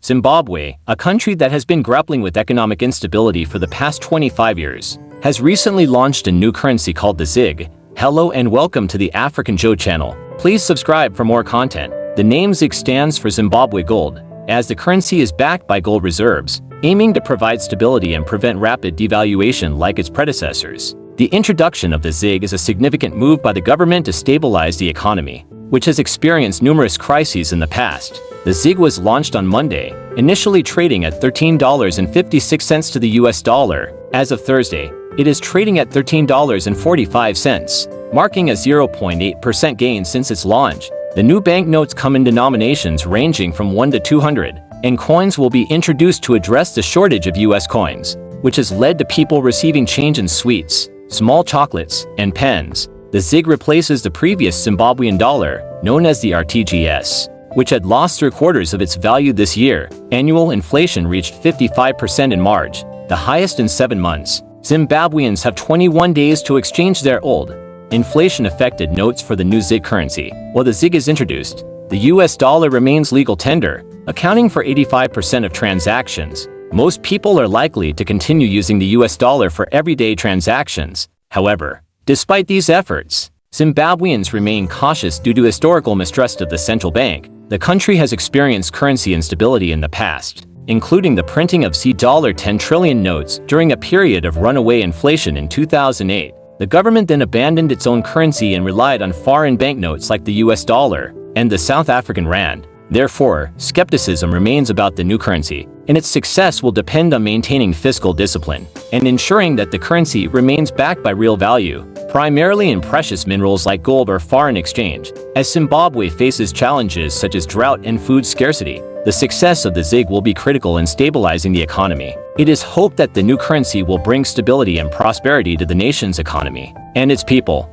Zimbabwe, a country that has been grappling with economic instability for the past 25 years, has recently launched a new currency called the ZiG. Hello and welcome to the African Joe channel. Please subscribe for more content. The name ZiG stands for Zimbabwe Gold, as the currency is backed by gold reserves, aiming to provide stability and prevent rapid devaluation like its predecessors. The introduction of the ZiG is a significant move by the government to stabilize the economy, which has experienced numerous crises in the past. The ZiG was launched on Monday, initially trading at $13.56 to the US dollar. As of Thursday, it is trading at $13.45, marking a 0.8% gain since its launch. The new banknotes come in denominations ranging from 1 to 200, and coins will be introduced to address the shortage of US coins, which has led to people receiving change in sweets, small chocolates, and pens. The ZiG replaces the previous Zimbabwean dollar, known as the RTGS, which had lost 3/4 of its value this year. Annual inflation reached 55% in March, the highest in 7 months. Zimbabweans have 21 days to exchange their old, inflation-affected notes for the new ZiG currency. While the ZiG is introduced, the US dollar remains legal tender, accounting for 85% of transactions. Most people are likely to continue using the US dollar for everyday transactions. However, despite these efforts, Zimbabweans remain cautious due to historical mistrust of the central bank. The country has experienced currency instability in the past, including the printing of $10 trillion notes during a period of runaway inflation in 2008. The government then abandoned its own currency and relied on foreign banknotes like the US dollar and the South African rand. Therefore, skepticism remains about the new currency, and its success will depend on maintaining fiscal discipline and ensuring that the currency remains backed by real value, primarily in precious minerals like gold or foreign exchange. As Zimbabwe faces challenges such as drought and food scarcity, the success of the ZiG will be critical in stabilizing the economy. It is hoped that the new currency will bring stability and prosperity to the nation's economy and its people.